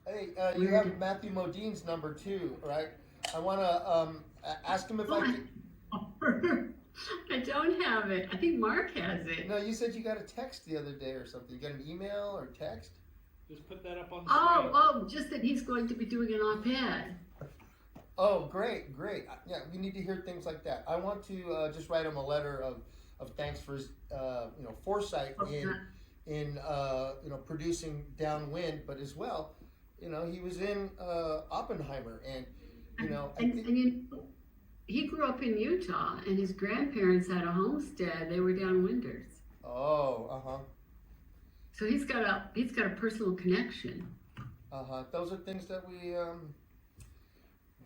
Hey, you have Matthew Modine's number too, right? I want to ask him if I Oh, could. I don't have it. I think Mark has it. No, you said you got a text the other day or something. You got an email or text? Just put that up on the Oh, screen. oh, just that he's going to be doing an op-ed. Oh, great, great. Yeah, we need to hear things like that. I want to just write him a letter of thanks for his foresight Okay. in producing Downwind, but as well, he was in Oppenheimer, and I think. He grew up in Utah, and his grandparents had a homestead. They were Downwinders, Oh, so he's got a personal connection. those are things that we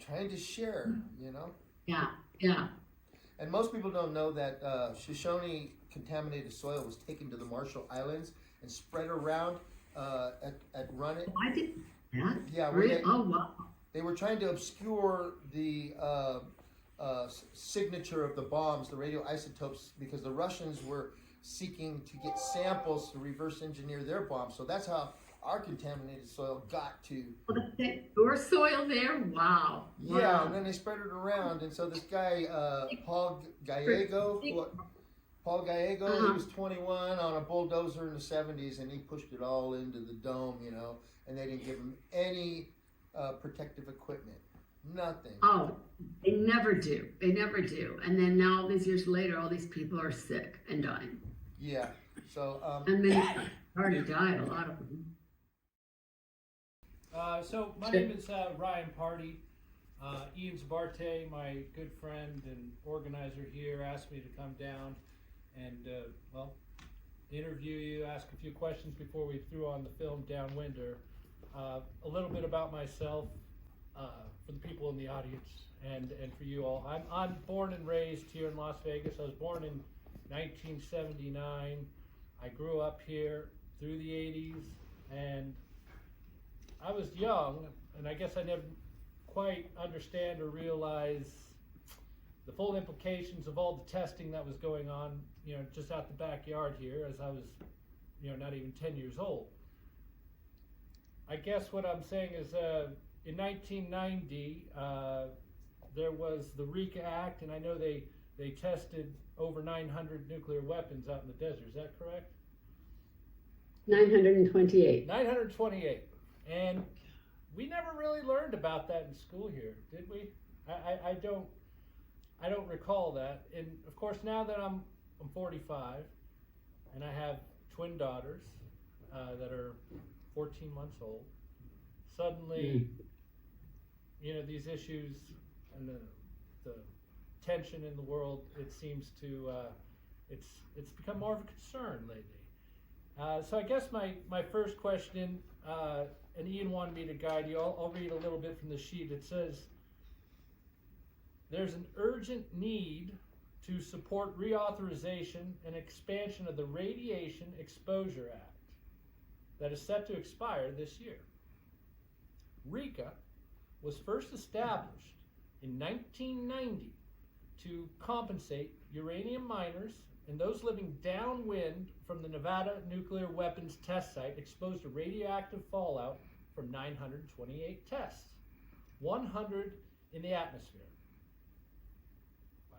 trying to share. Yeah, yeah. And most people don't know that Shoshone contaminated soil was taken to the Marshall Islands and spread around at Runit. I did that. Yeah, Really? Oh wow. they were trying to obscure the signature of the bombs, the radioisotopes, because the Russians were seeking to get samples to reverse engineer their bombs. So that's how our contaminated soil got to. Your soil there? Wow. Yeah, and Wow. then they spread it around, and so this guy Paul Gallego, Paul Gallego, he Uh-huh. was 21 on a bulldozer in the 70s, and he pushed it all into the dome, and they didn't give him any protective equipment, nothing. Oh, they never do. They never do. And then now, all these years later, all these people are sick and dying. Yeah, so And many already died, a lot of them. So my name is Ryan Party. Ian Zabarte, my good friend and organizer here, asked me to come down and, interview you, ask a few questions before we threw on the film Downwinder. A little bit about myself for the people in the audience and for you all. I'm born and raised here in Las Vegas. I was born in 1979. I grew up here through the 80s, and I was young, and I guess I never quite understand or realize the full implications of all the testing that was going on, just out the backyard here, as I was, not even 10 years old. I guess what I'm saying is, in 1990, there was the RECA Act, and I know they tested over 900 nuclear weapons out in the desert. Is that correct? 928. 928. And we never really learned about that in school here, did we? I don't recall that. And of course, now that I'm 45, and I have twin daughters that are 14 months old, suddenly, these issues and the tension in the world, it seems to it's become more of a concern lately. So I guess my first question, and Ian wanted me to guide you. I'll read a little bit from the sheet. It says, there's an urgent need to support reauthorization and expansion of the Radiation Exposure Act that is set to expire this year. RECA was first established in 1990 to compensate uranium miners and those living downwind from the Nevada nuclear weapons test site exposed to radioactive fallout from 928 tests, 100 in the atmosphere. Wow.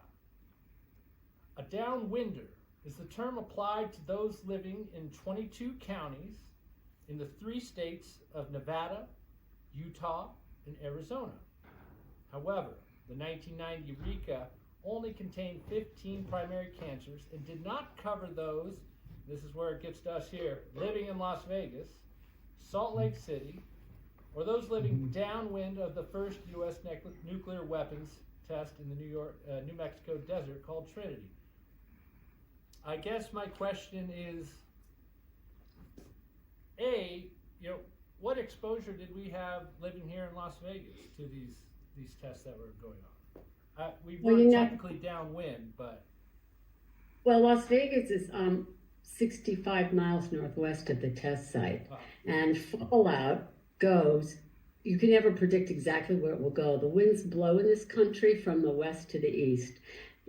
A downwinder is the term applied to those living in 22 counties in the 3 states of Nevada, Utah, and Arizona. However, the 1990 RECA only contained 15 primary cancers and did not cover those, this is where it gets to us here, living in Las Vegas, Salt Lake City, or those living downwind of the first U.S. nuclear weapons test in the New Mexico desert called Trinity. I guess my question is, what exposure did we have living here in Las Vegas to these tests that were going on? We weren't technically downwind, but... Well, Las Vegas is 65 miles northwest of the test site, and fallout goes, you can never predict exactly where it will go. The winds blow in this country from the west to the east,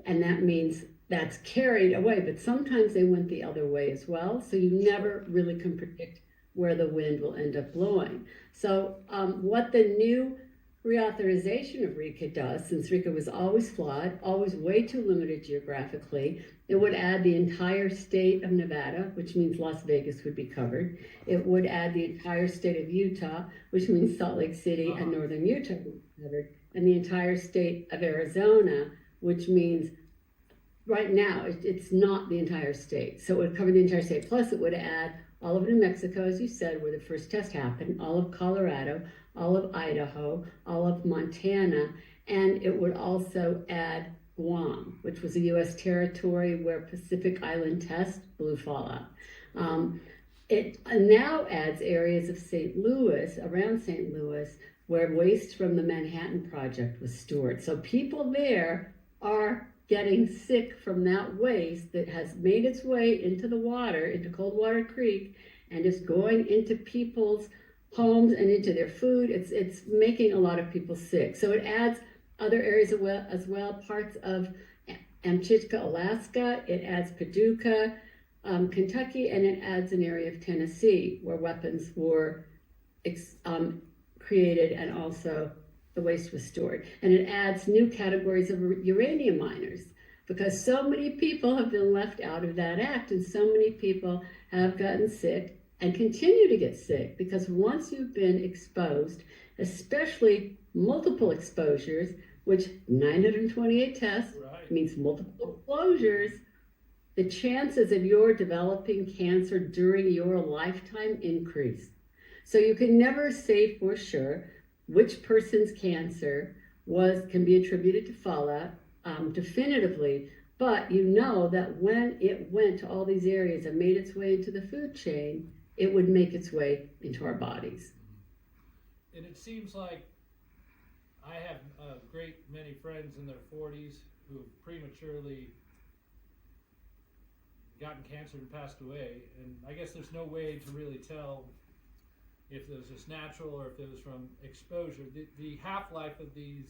and that means that's carried away, but sometimes they went the other way as well, so you never really can predict where the wind will end up blowing. So what the new reauthorization of RECA does, since RECA was always flawed, always way too limited geographically, it would add the entire state of Nevada, which means Las Vegas would be covered. It would add the entire state of Utah, which means Salt Lake City and northern Utah would be covered, and the entire state of Arizona, which means right now it's not the entire state. So it would cover the entire state. Plus it would add all of New Mexico, as you said, where the first test happened, all of Colorado, all of Idaho, all of Montana, and it would also add Guam, which was a U.S. territory where Pacific Island test blew fallout. It now adds areas of St. Louis, around St. Louis, where waste from the Manhattan Project was stored. So people there are getting sick from that waste that has made its way into the water, into Coldwater Creek, and is going into people's homes and into their food. It's making a lot of people sick. So it adds other areas as well, parts of Amchitka, Alaska. It adds Paducah, Kentucky, and it adds an area of Tennessee where weapons were created and also the waste was stored. And it adds new categories of uranium miners because so many people have been left out of that act and so many people have gotten sick and continue to get sick because once you've been exposed, especially multiple exposures, which 928 tests means multiple exposures, the chances of your developing cancer during your lifetime increase. So you can never say for sure which person's cancer can be attributed to fallout definitively, but you know that when it went to all these areas and made its way into the food chain, it would make its way into our bodies. And it seems like I have a great many friends in their 40s who have prematurely gotten cancer and passed away, and I guess there's no way to really tell if it was just natural or if it was from exposure. The half-life of these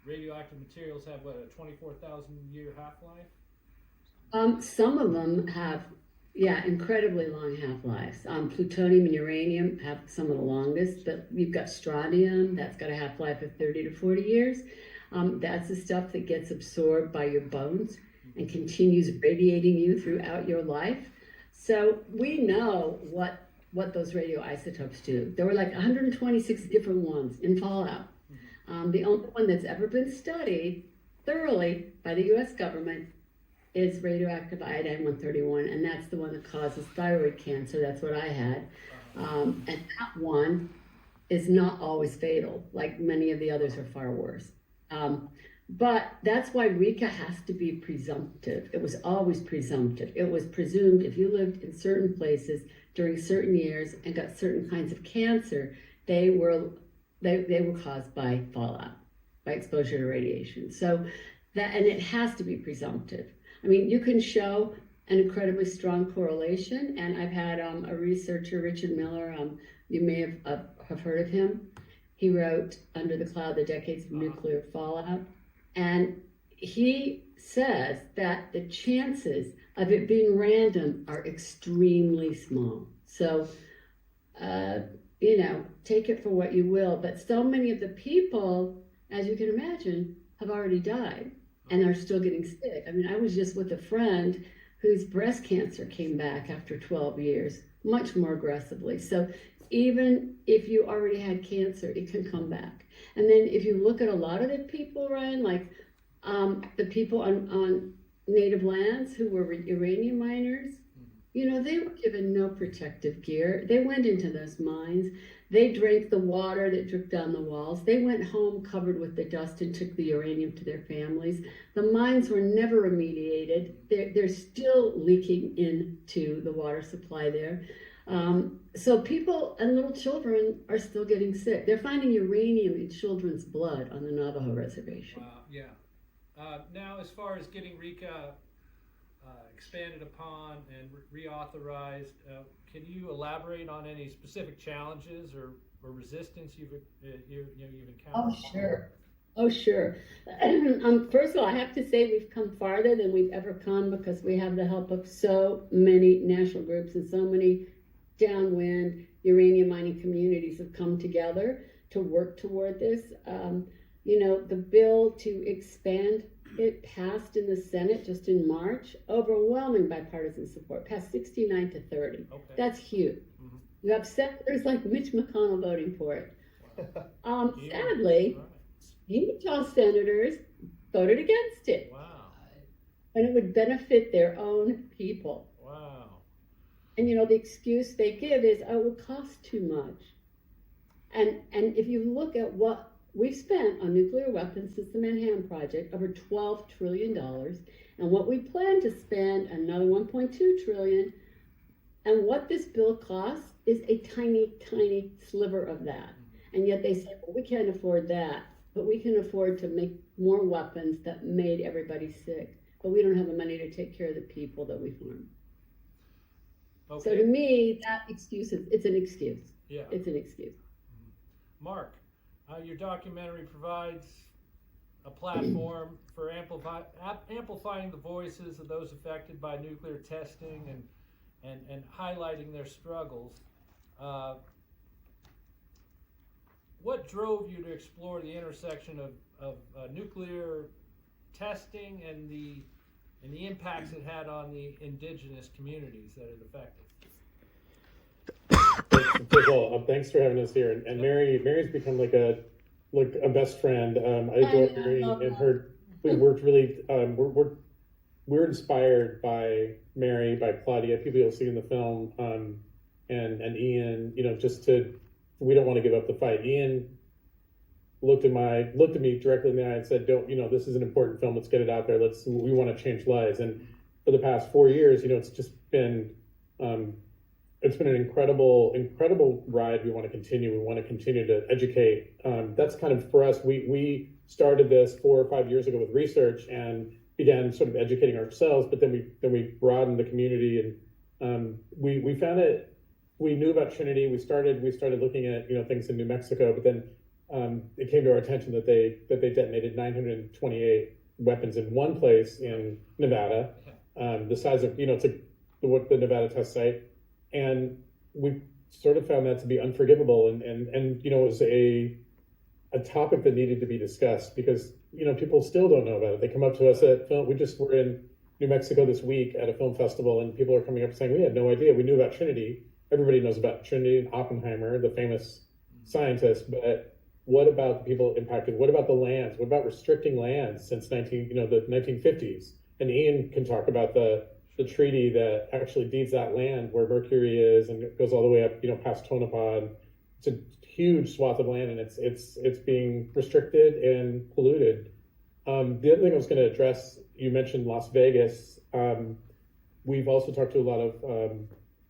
radioactive materials have, what, a 24,000-year half-life? Some of them have, incredibly long half-lives. Plutonium and uranium have some of the longest, but you've got strontium, that's got a half-life of 30 to 40 years. That's the stuff that gets absorbed by your bones and continues radiating you throughout your life. So we know what those radioisotopes do. There were like 126 different ones in fallout. The only one that's ever been studied thoroughly by the US government is radioactive iodine-131, and that's the one that causes thyroid cancer. That's what I had. And that one is not always fatal, like many of the others are far worse. But that's why RECA has to be presumptive. It was always presumptive. It was presumed if you lived in certain places during certain years and got certain kinds of cancer, they were caused by fallout, by exposure to radiation. So that, and it has to be presumptive. I mean, you can show an incredibly strong correlation, and I've had a researcher, Richard Miller, you may have heard of him. He wrote Under the Cloud, the Decades of Nuclear Fallout, and he says that the chances of it being random are extremely small. So, take it for what you will, but so many of the people, as you can imagine, have already died and are still getting sick. I mean, I was just with a friend whose breast cancer came back after 12 years, much more aggressively. So even if you already had cancer, it can come back. And then if you look at a lot of the people, Ryan, like the people on native lands who were uranium miners, they were given no protective gear. They went into those mines. They drank the water that dripped down the walls. They went home covered with the dust and took the uranium to their families. The mines were never remediated. They're still leaking into the water supply there. So people and little children are still getting sick. They're finding uranium in children's blood on the Navajo reservation. Wow, yeah. Now, as far as getting RECA expanded upon and reauthorized, can you elaborate on any specific challenges or resistance you've encountered? Oh, sure. First of all, I have to say we've come farther than we've ever come because we have the help of so many national groups and so many downwind uranium mining communities have come together to work toward this. The bill to expand it passed in the Senate just in March, overwhelming bipartisan support, passed 69-30. Okay. That's huge. Mhm. You have senators like Mitch McConnell voting for it. Yeah. Sadly, Right. Utah senators voted against it, Wow. and it would benefit their own people. Wow. And the excuse they give is, oh, it would cost too much. And if you look at what we've spent on nuclear weapons since the Manhattan Project, over $12 trillion, and what we plan to spend, another $1.2 trillion, and what this bill costs is a tiny, tiny sliver of that. And yet they say, well, we can't afford that, but we can afford to make more weapons that made everybody sick. But we don't have the money to take care of the people that we harm. Okay. So to me, that excuse it's an excuse. Yeah. It's an excuse. Mark, your documentary provides a platform for amplifying the voices of those affected by nuclear testing and highlighting their struggles. What drove you to explore the intersection of nuclear testing and the impacts it had on the indigenous communities that it affected? First of all, thanks for having us here. And Mary's become like a best friend. I adore Mary and her. We worked really. We're inspired by Mary, by Claudia. People you'll see in the film, and Ian. We don't want to give up the fight. Ian looked at me directly in the eye and said, "Don't, this is an important film. Let's get it out there. We want to change lives." And for the past 4 years, it's just been. It's been an incredible ride. We want to continue. We want to continue to educate. That's kind of for us. We started this 4 or 5 years ago with research and began sort of educating ourselves. But then we broadened the community, and we found it. We knew about Trinity. We started looking at things in New Mexico. But then it came to our attention that they detonated 928 weapons in one place in Nevada, the size of it's like the Nevada test site. And we sort of found that to be unforgivable, and it was a topic that needed to be discussed because people still don't know about it. They come up to us at film. We just were in New Mexico this week at a film festival, and people are coming up saying we had no idea. We knew about Trinity. Everybody knows about Trinity and Oppenheimer, the famous scientist. But what about the people impacted? What about the lands? What about restricting lands since the 1950s? And Ian can talk about the treaty that actually deeds that land where Mercury is, and it goes all the way up, past Tonopah. It's a huge swath of land, and it's being restricted and polluted. The other thing I was going to address, you mentioned Las Vegas. We've also talked to a lot of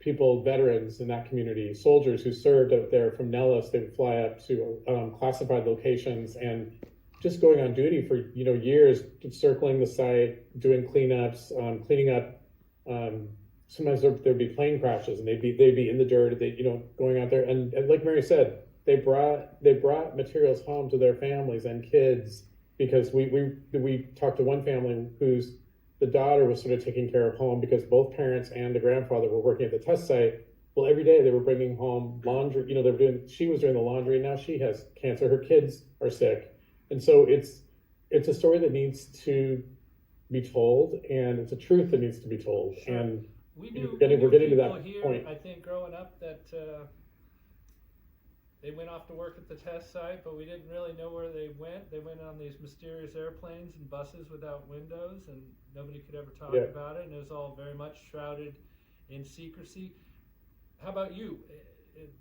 people, veterans in that community, soldiers who served out there from Nellis. They would fly up to classified locations and just going on duty for years, circling the site, doing cleanups, cleaning up. Sometimes there'd be plane crashes, and they'd be in the dirt. Going out there, and like Mary said, they brought materials home to their families and kids because we talked to one family whose the daughter was sort of taking care of home because both parents and the grandfather were working at the test site. Well, every day they were bringing home laundry. She was doing the laundry, and now she has cancer. Her kids are sick, and so it's a story that needs to be told, and it's a truth that needs to be told. Sure. And we're getting to that here, point. I think growing up that they went off to work at the test site, but we didn't really know where they went. They went on these mysterious airplanes and buses without windows, and nobody could ever talk about it, and it was all very much shrouded in secrecy. How about you?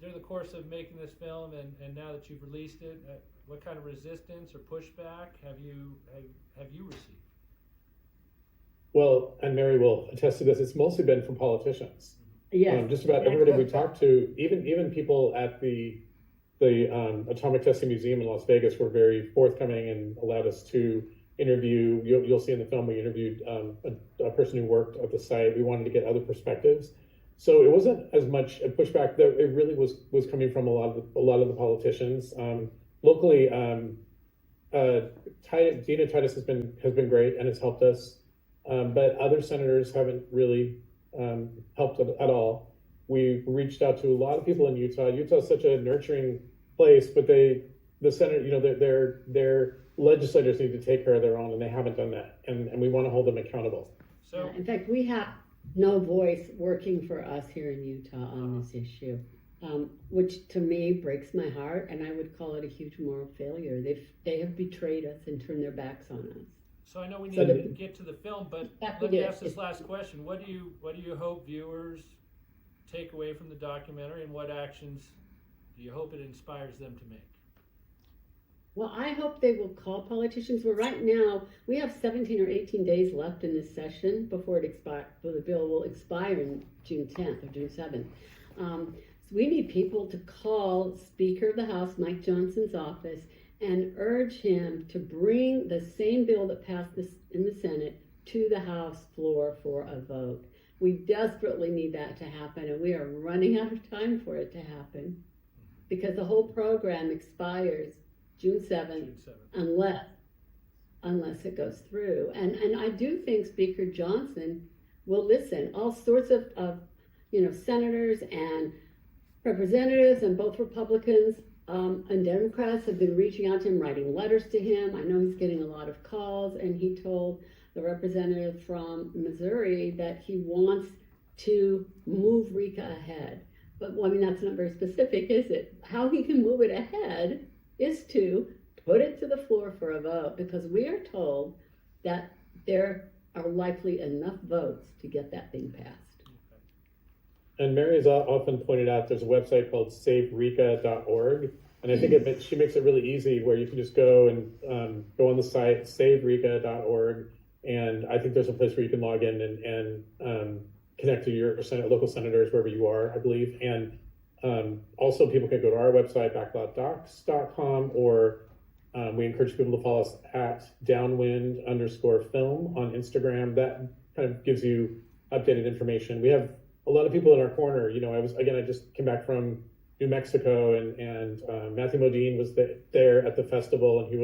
During the course of making this film and now that you've released it, what kind of resistance or pushback have you received? Well, and Mary will attest to this, it's mostly been from politicians. Yes. Just about everybody we talked to, even people at the Atomic Testing Museum in Las Vegas were very forthcoming and allowed us to interview. You'll see in the film we interviewed a person who worked at the site. We wanted to get other perspectives. So it wasn't as much a pushback. It really was coming from a lot of the politicians. Locally, Dina Titus has been great and has helped us. But other senators haven't really helped at all. we've reached out to a lot of people in Utah. Utah's such a nurturing place, but the Senate, their legislators need to take care of their own, and they haven't done that, and we want to hold them accountable. So, In fact, we have no voice working for us here in Utah on this issue, which to me breaks my heart, and I would call it a huge moral failure. They have betrayed us and turned their backs on us. so I know we need So to get to the film, but Exactly let me it. ask this last question: What do you hope viewers take away from the documentary, and what actions do you hope it inspires them to make? Well, I hope they will call politicians. Well, right now, we have 17 or 18 days left in this session before the bill will expire in June 10th or June 7th. So we need people to call Speaker of the House, Mike Johnson's office, and urge him to bring the same bill that passed this in the Senate to the House floor for a vote. We desperately need that to happen, and we are running out of time for it to happen because the whole program expires June 7th, June 7th. unless it goes through. And I do think Speaker Johnson will listen. All sorts of senators and representatives and both Republicans and Democrats have been reaching out to him, writing letters to him. I know he's getting a lot of calls, and he told the representative from Missouri that he wants to move RECA ahead. But I mean, that's not very specific, is it? How he can move it ahead is to put it to the floor for a vote, because we are told that there are likely enough votes to get that thing passed. And Mary has often pointed out there's a website called savereca.org, and I think she makes it really easy where you can just go and go on the site savereca.org, and I think there's a place where you can log in and connect to your local senators wherever you are, I believe, and also people can go to our website backlotdocs.com, or we encourage people to follow us at downwind_film on Instagram. That kind of gives you updated information. We have a lot of people in our corner. I just came back from New Mexico, and Matthew Modine was there at the festival, and he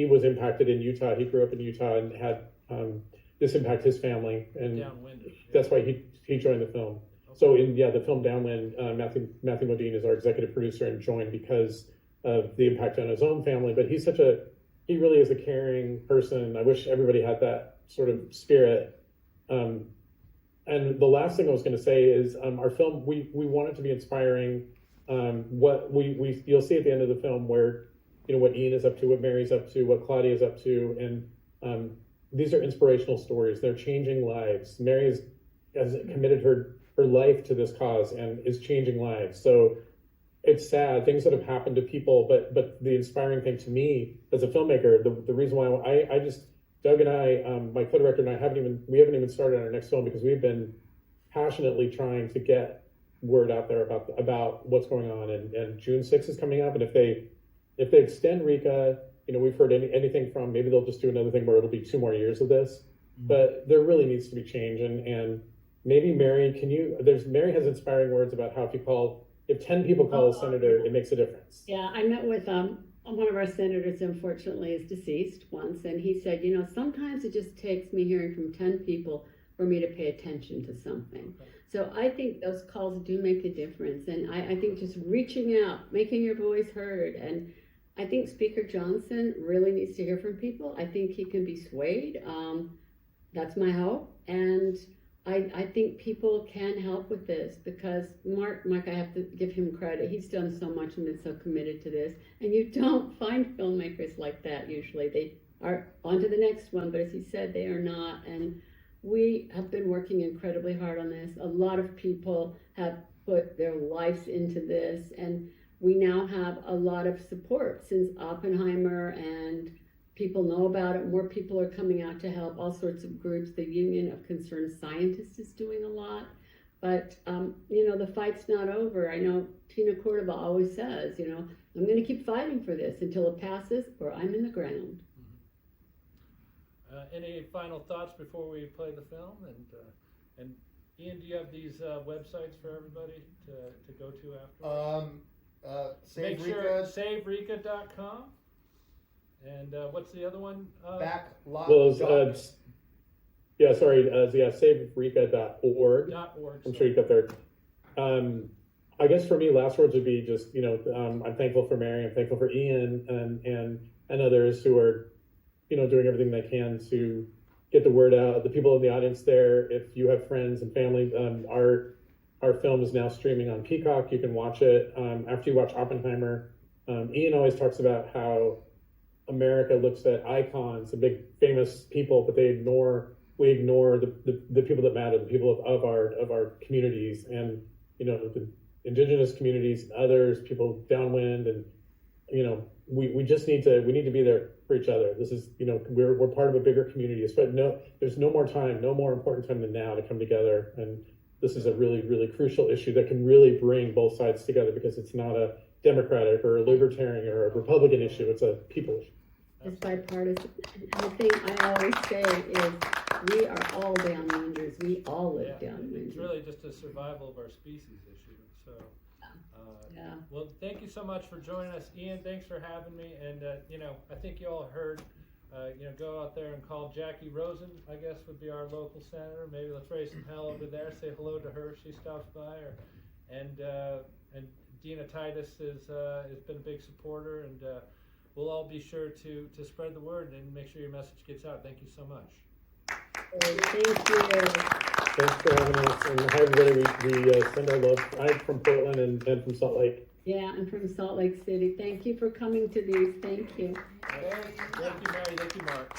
was impacted in Utah. He grew up in Utah and had this impact his family, and Downwinders. that's why he joined the film. So in the film Downwind, Matthew Modine is our executive producer and joined because of the impact on his own family. But he really is a caring person. I wish everybody had that sort of spirit. And the last thing I was going to say is our film, we want it to be inspiring. What you'll see at the end of the film where, what Ian is up to, what Mary's up to, what Claudia is up to. And these are inspirational stories. They're changing lives. Mary has committed her life to this cause and is changing lives. So it's sad, things that have happened to people, but the inspiring thing to me as a filmmaker, the reason why Doug and I, my co-director and I we haven't even started on our next film because we've been passionately trying to get word out there about what's going on, and June 6th is coming up, and if they extend RECA, we've heard anything from maybe they'll just do another thing where it'll be 2 more years of this, but there really needs to be change, and maybe Mary, Mary has inspiring words about how if 10 people call a senator, it makes a difference. Yeah, I met with one of our senators, unfortunately is deceased once, and he said, sometimes it just takes me hearing from 10 people for me to pay attention to something. Okay. So I think those calls do make a difference, and I think just reaching out, making your voice heard, and I think Speaker Johnson really needs to hear from people. I think he can be swayed. That's my hope, and I think people can help with this because Mark, I have to give him credit. He's done so much and been so committed to this. And you don't find filmmakers like that usually. They are on to the next one, but as he said, they are not. And we have been working incredibly hard on this. A lot of people have put their lives into this, and we now have a lot of support since Oppenheimer, and people know about it. More people are coming out to help, all sorts of groups. The Union of Concerned Scientists is doing a lot. But, the fight's not over. I know Tina Cordova always says, I'm going to keep fighting for this until it passes or I'm in the ground. Any final thoughts before we play the film? And Ian, do you have these websites for everybody to go to after? Save Make sure RECA, Yeah, sorry. SaveRika.org. I'm sure you got there. I guess for me, last words would be just, I'm thankful for Mary. I'm thankful for Ian and others who are, doing everything they can to get the word out. The people in the audience there, if you have friends and family, our film is now streaming on Peacock. You can watch it after you watch Oppenheimer. Ian always talks about how America looks at icons and big famous people, but we ignore the people that matter, the people of our communities, and the indigenous communities and others, people downwind, and we just need to be there for each other. This is we're part of a bigger community. But there's no more important time than now to come together, and this is a really, really crucial issue that can really bring both sides together, because it's not a Democratic or a Libertarian or a Republican issue. It's a people issue. It's bipartisan. And the thing I always say is, we are all downwinders. We all live downwinders. It's really just a survival of our species issue. So, yeah. Well, thank you so much for joining us, Ian. Thanks for having me. And I think you all heard. Go out there and call Jackie Rosen, I guess, would be our local senator. Maybe let's raise some hell over there. Say hello to her if she stops by. And Dina Titus has been a big supporter, and we'll all be sure to spread the word and make sure your message gets out. Thank you so much. Thank you. Thanks for having us. And hi, everybody. We send our love. I'm from Portland and from Salt Lake. Yeah, I'm from Salt Lake City. Thank you for coming to these. Thank you. Thank you, Mary. Thank you, Mark.